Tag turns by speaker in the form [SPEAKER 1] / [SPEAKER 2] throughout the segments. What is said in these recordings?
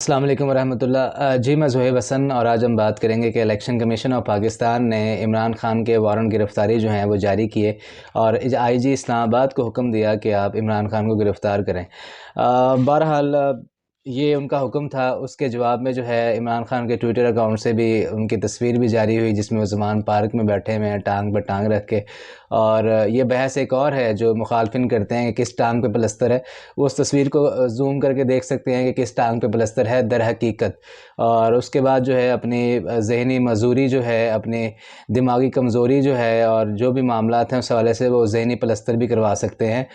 [SPEAKER 1] अस्सलाम वालेकुम रहमतुल्लाह। जी मैं ज़ुहैब हसन और आज हम बात करेंगे कि इलेक्शन कमीशन ऑफ पाकिस्तान ने इमरान खान के वारंट गिरफ़्तारी जो हैं वो जारी किए और आईजी इस्लामाबाद को हुक्म दिया कि आप इमरान खान को गिरफ़्तार करें। बहरहाल ये उनका हुक्म था। उसके जवाब में जो है इमरान खान के ट्विटर अकाउंट से भी उनकी तस्वीर भी जारी हुई जिसमें वो ज़मान पार्क में बैठे हुए हैं टांग पर टांग रख के। और ये बहस एक और है जो मुखालफिन करते हैं कि किस टांग पे पलस्तर है। वो उस तस्वीर को ज़ूम करके देख सकते हैं कि किस टांग पे पलस्तर है दर हकीकत। और उसके बाद जो है अपनी ज़हनी मजूरी जो है, अपनी दिमागी कमज़ोरी जो है और जो भी मामलात हैं उस हवाले से वो ज़हनी पलस्तर भी करवा सकते हैं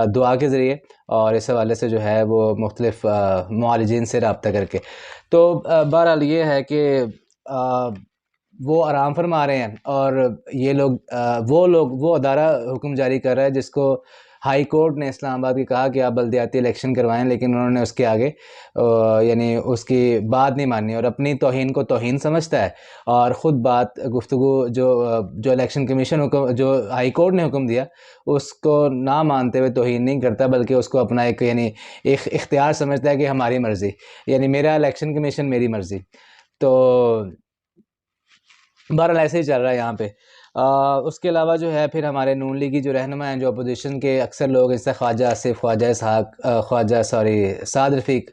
[SPEAKER 1] दुआ के ज़रिए। और इस हवाले से जो है वो मुख्तलिफ़ मुआलिजीन से रब्ता करके। तो बहरहाल ये है कि वो आराम फरमा रहे हैं और ये लोग वो अदारा हुक्म जारी कर रहा है जिसको हाई कोर्ट ने इस्लामाबाद की कहा कि आप बल्दियाती इलेक्शन करवाएं, लेकिन उन्होंने उसके आगे यानी उसकी बात नहीं मानी और अपनी तौहीन को तौहीन समझता है और ख़ुद बात गुफ्तगू जो इलेक्शन कमीशन हुक्म जो हाई कोर्ट ने हुक्म दिया उसको ना मानते हुए तौहीन नहीं करता, बल्कि उसको अपना एक यानी एक इख्तियार समझता है कि हमारी मर्ज़ी, यानी मेरा इलेक्शन कमीशन मेरी मर्ज़ी। तो बहरहाल ऐसे ही चल रहा है यहाँ पे। उसके अलावा जो है फिर हमारे नून लीग की जो रहनुमा हैं, जो अपोजिशन के अक्सर लोग जैसे ख्वाजा आसिफ, ख्वाजा इसहाक, साद रफ़ीक,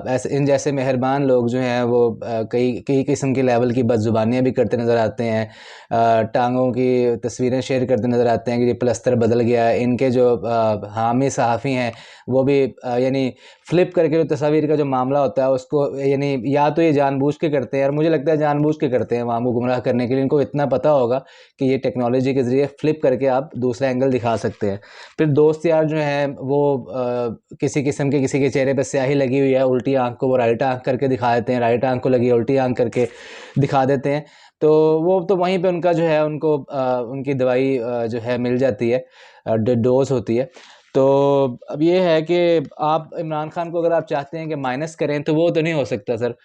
[SPEAKER 1] ऐसे इन जैसे मेहरबान लोग जो हैं वो कई कई किस्म के लेवल की बदज़ुबानियाँ भी करते नज़र आते हैं। टांगों की तस्वीरें शेयर करते नज़र आते हैं कि ये प्लस्तर बदल गया है। इनके जो हामी सहाफ़ी हैं वो भी यानी फ़्लिप करके जो तस्वीर का जो मामला होता है उसको यानी या तो ये जानबूझ के करते हैं और मुझे लगता है जानबूझ के करते हैं आवाम को गुमराह करने के लिए। इनको इतना पता होगा कि ये टेक्नोलॉजी के ज़रिए फ़्लिप करके आप दूसरा एंगल दिखा सकते हैं। फिर दोस्त यार जो हैं वो किसी किस्म के किसी के चेहरे पे स्याही लगी हुई है, उल्टी आँख को वो राइट आँख करके दिखा देते हैं, राइट आँख को लगी है उल्टी आँख करके दिखा देते हैं। तो वो तो वहीं पे उनका जो है उनको उनकी दवाई जो है मिल जाती है, डोज़ होती है। तो अब ये है कि आप इमरान खान को अगर आप चाहते हैं कि माइनस करें तो वो तो नहीं हो सकता सर।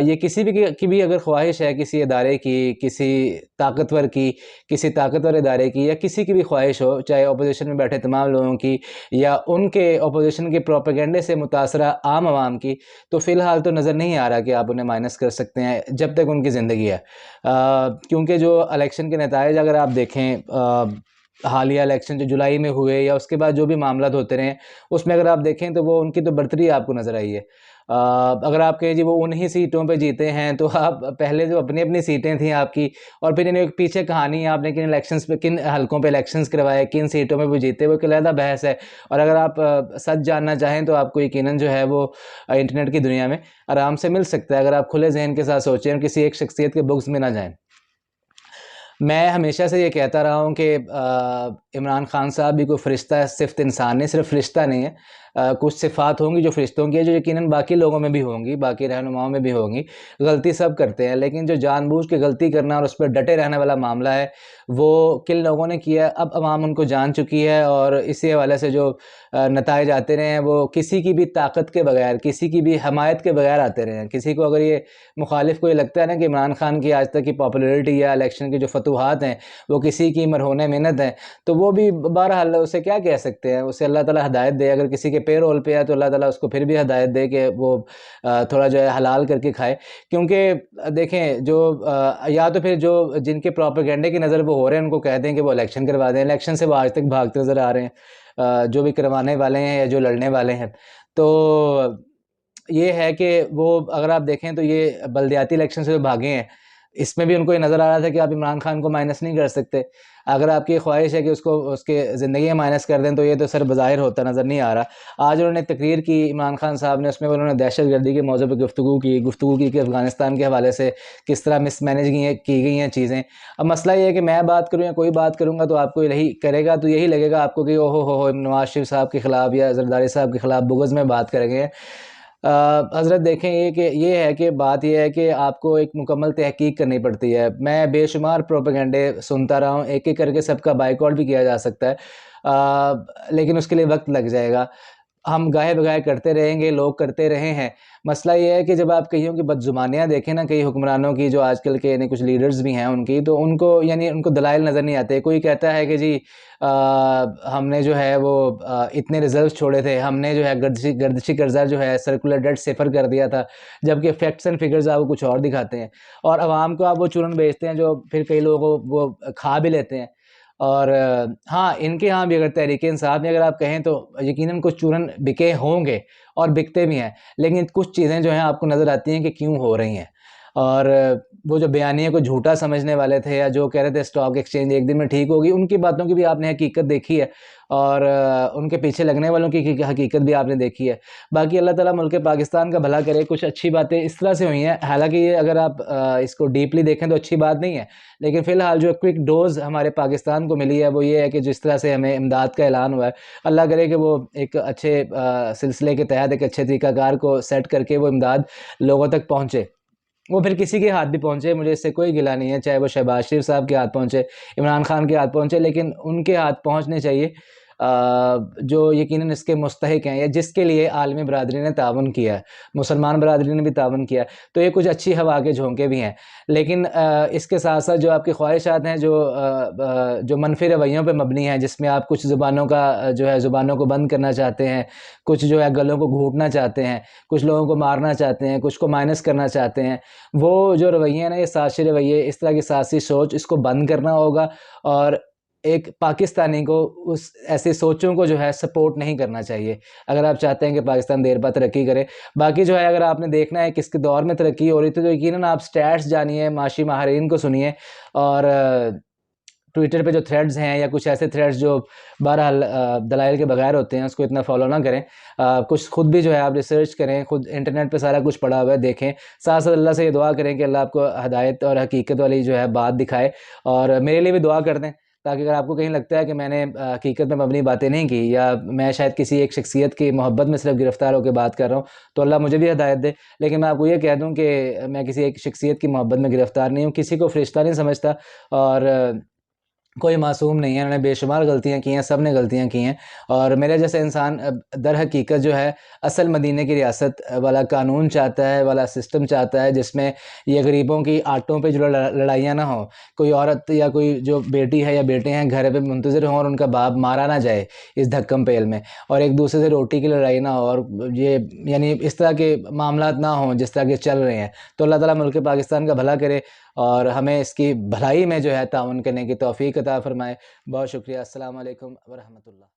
[SPEAKER 1] ये किसी भी की भी अगर ख्वाहिश है किसी इदारे की, किसी ताकतवर इदारे की या किसी की भी ख्वाहिश हो, चाहे अपोजिशन में बैठे तमाम लोगों की या उनके अपोजिशन के प्रोपेगेंडे से मुतासरा आम आवाम की, तो फ़िलहाल तो नज़र नहीं आ रहा कि आप उन्हें माइनस कर सकते हैं जब तक उनकी ज़िंदगी है। क्योंकि जो इलेक्शन के नताइज अगर आप देखें, हालिया इलेक्शन जो जुलाई में हुए या उसके बाद जो भी मामलात होते रहे, उसमें अगर आप देखें तो वो उनकी तो बर्तरी आपको नज़र आई है। अगर आप कहें जी वो उन्हीं सीटों पे जीते हैं, तो आप पहले जो अपनी-अपनी सीटें थी आपकी और फिर इन्हें पीछे कहानी है आपने किन हलकों पे इलेक्शंस करवाए, किन सीटों में वो जीते, वो एक अलग बहस है। और अगर आप सच जानना चाहें तो आपको यकीनन जो है वो इंटरनेट की दुनिया में आराम से मिल सकता है, अगर आप खुले ज़हन के साथ सोचें और किसी एक शख्सियत के बुग़्ज़ में ना जाएँ। मैं हमेशा से ये कहता रहा हूँ कि इमरान खान साहब भी कोई फ़रिश्ता है, सिफ़्त इंसान नहीं, सिर्फ़ फ़रिश्ता नहीं है। कुछ सिफ़ात होंगी जो फ़रिश्तों की है, जो यकीनन बाकी लोगों में भी होंगी, बाकी रहनुमाओं में भी होंगी। गलती सब करते हैं, लेकिन जो जानबूझ के गलती करना और उस पर डटे रहने वाला मामला है, वो किन लोगों ने किया, अब अवाम उनको जान चुकी है। और इसी हवाले से जो नताइज आते रहे हैं, वो किसी की भी ताकत के बगैर, किसी की भी हमायत के बगैर आते रहे हैं। किसी को अगर ये मुखालिफ को ये लगता है ना कि इमरान खान की आज तक की पॉपुलैरिटी या इलेक्शन की जो फतूहात हैं, वो किसी की मरहून मिन्नत हैं, तो वो भी बहरहाल उसे क्या कह सकते हैं, उसे अल्लाह ताला हिदायत दे। अगर किसी के पे रोल पे है तो अल्लाह ताला उसको फिर भी हिदायत दे कि वो थोड़ा जो है हलाल करके खाए। क्योंकि देखें जो या तो फिर जो जिनके प्रोपेगेंडे की नज़र वो हो रहे हैं उनको कह दें कि वो इलेक्शन करवा दें। इलेक्शन से वो आज तक भागते नज़र आ रहे हैं, जो भी करवाने वाले हैं या जो लड़ने वाले हैं। तो ये है कि वो अगर आप देखें तो ये बल्दियाती इलेक्शन से जो भागे हैं, इसमें भी उनको ये नज़र आ रहा था कि आप इमरान खान को माइनस नहीं कर सकते। अगर आपकी ख्वाहिश है कि उसको उसके ज़िंदगी में माइनस कर दें, तो ये तो सर बज़ाहिर होता नज़र नहीं आ रहा। आज उन्होंने तकरीर की इमरान खान साहब ने, उसमें उन्होंने दहशतगर्दी के मौज़ू पे गुफ्तगू की कि अफ़गानिस्तान के हवाले से किस तरह मिसमैनेज की गई हैं चीज़ें। अब मसला ये है कि मैं बात करूँ या कोई बात करूँगा तो आपको यही करेगा, तो यही लगेगा आपको कि ओहो हो नवाज़ शरीफ साहब के ख़िलाफ़ या ज़रदारी साहब के ख़िलाफ़ बुग़्ज़ में बात करेंगे। हज़रत देखें ये है कि बात ये है कि आपको एक मुकम्मल तहकीक करनी पड़ती है। मैं बेशुमार प्रोपेगेंडे सुनता रहा हूँ, एक-एक करके सबका बायकॉट भी किया जा सकता है, लेकिन उसके लिए वक़्त लग जाएगा। हम गाहे-बगाहे करते रहेंगे, लोग करते रहे हैं। मसला ये है कि जब आप कईयों की बदज़ुबानियाँ देखें ना, कई हुक्मरानों की जो आजकल के यानी कुछ लीडर्स भी हैं उनकी, तो उनको यानी उनको दलाइल नज़र नहीं आते। कोई कहता है कि जी हमने जो है वो इतने रिज़र्व्स छोड़े थे, हमने जो है गर्दिशी कर्ज़ा जो है सर्कुलर डेट सिफ़र कर दिया था, जबकि फैक्ट्स एंड फिगर्स आपको कुछ और दिखाते हैं। और अवाम को आप वो चूरन बेचते हैं जो फिर कई लोगों को वो खा भी लेते हैं। और हाँ, इनके यहाँ भी अगर तहरीक-ए-इंसाफ में अगर आप कहें तो यकीनन कुछ चूरन बिके होंगे और बिकते भी हैं। लेकिन कुछ चीज़ें जो हैं आपको नज़र आती हैं कि क्यों हो रही हैं। और वो जो बयानिए को झूठा समझने वाले थे या जो कह रहे थे स्टॉक एक्सचेंज एक दिन में ठीक होगी, उनकी बातों की भी आपने हकीकत देखी है और उनके पीछे लगने वालों की हकीकत भी आपने देखी है। बाकी अल्लाह ताला मुल्क पाकिस्तान का भला करे, कुछ अच्छी बातें इस तरह से हुई हैं, हालाँकि ये अगर आप इसको डीपली देखें तो अच्छी बात नहीं है। लेकिन फ़िलहाल जो क्विक डोज़ हमारे पाकिस्तान को मिली है, वो ये है कि जिस तरह से हमें इमदाद का ऐलान हुआ है, अल्लाह करे कि वो एक अच्छे सिलसिले के तहत एक अच्छे तरीक़ाकार को सेट करके वो इमदाद लोगों तक पहुँचे। वो फिर किसी के हाथ भी पहुँचे, मुझे इससे कोई गिला नहीं है, चाहे वो शहबाज शरीफ साहब के हाथ पहुँचे, इमरान खान के हाथ पहुँचे, लेकिन उनके हाथ पहुँचने चाहिए जो यकीनन इसके मुस्तहिक हैं या जिसके लिए आलमी बरादरी ने ताउन किया है, मुसलमान बरादरी ने भी ताउन किया है। तो ये कुछ अच्छी हवा के झोंके भी हैं। लेकिन इसके साथ-साथ जो आपकी ख्वाहिशात हैं, जो मनफ़ी रवैयों पे मबनी हैं, जिसमें आप कुछ ज़ुबानों का जो है ज़ुबानों को बंद करना चाहते हैं, कुछ जो है गलों को घूँटना चाहते हैं, कुछ लोगों को मारना चाहते हैं, कुछ को माइनस करना चाहते हैं, वो जो रवैये हैं ना, ये साज़िशी रवैये, इस तरह की साज़िशी सोच, इसको बंद करना होगा और एक पाकिस्तानी को उस ऐसी सोचों को जो है सपोर्ट नहीं करना चाहिए, अगर आप चाहते हैं कि पाकिस्तान देर बाद तरक्की करे। बाकी जो है अगर आपने देखना है किसके दौर में तरक्की हो रही थी, तो यकीनन आप स्टैट्स जानिए, माशी माहिरीन को सुनिए और ट्विटर पे जो थ्रेड्स हैं या कुछ ऐसे थ्रेड्स जो बहरहाल दलाइल के बगैर होते हैं, उसको इतना फ़ॉलो ना करें। कुछ खुद भी जो है आप रिसर्च करें, खुद इंटरनेट पे सारा कुछ पड़ा हुआ है, देखें। साथ-साथ अल्लाह से ये दुआ करें कि अल्लाह आपको हिदायत और हकीकत वाली जो है बात दिखाए और मेरे लिए भी दुआ कर दें, ताकि अगर आपको कहीं लगता है कि मैंने हकीकत में मबनी बातें नहीं की या मैं शायद किसी एक शख्सियत की मोहब्बत में सिर्फ़ गिरफ़्तार होके बात कर रहा हूँ, तो अल्लाह मुझे भी हिदायत दे। लेकिन मैं आपको ये कह दूँ कि मैं किसी एक शख्सियत की मोहब्बत में गिरफ़्तार नहीं हूँ, किसी को फ़रिश्ता नहीं समझता और कोई मासूम नहीं है, उन्होंने बेशुमार गलतियाँ की हैं, सब ने गलतियाँ की हैं और मेरे जैसा इंसान दर हकीकत जो है असल मदीने की रियासत वाला कानून चाहता है, वाला सिस्टम चाहता है, जिसमें ये गरीबों की आटों पे जो लड़ाइयाँ ना हों, कोई औरत या कोई जो बेटी है या बेटे हैं घर पे मुंतज़िर हों और उनका बाप मारा ना जाए इस धक्कम-पेल में और एक दूसरे से रोटी की लड़ाई ना हो और ये यानी इस तरह के मामलात ना हों जिस तरह के चल रहे हैं। तो अल्लाह ताला मुल्क पाकिस्तान का भला करे और हमें इसकी भलाई में जो है ताउन करने की तौफ़ीक अता फ़रमाए। बहुत शुक्रिया। अस्सलामु अलैकुम व रहमतुल्लाह।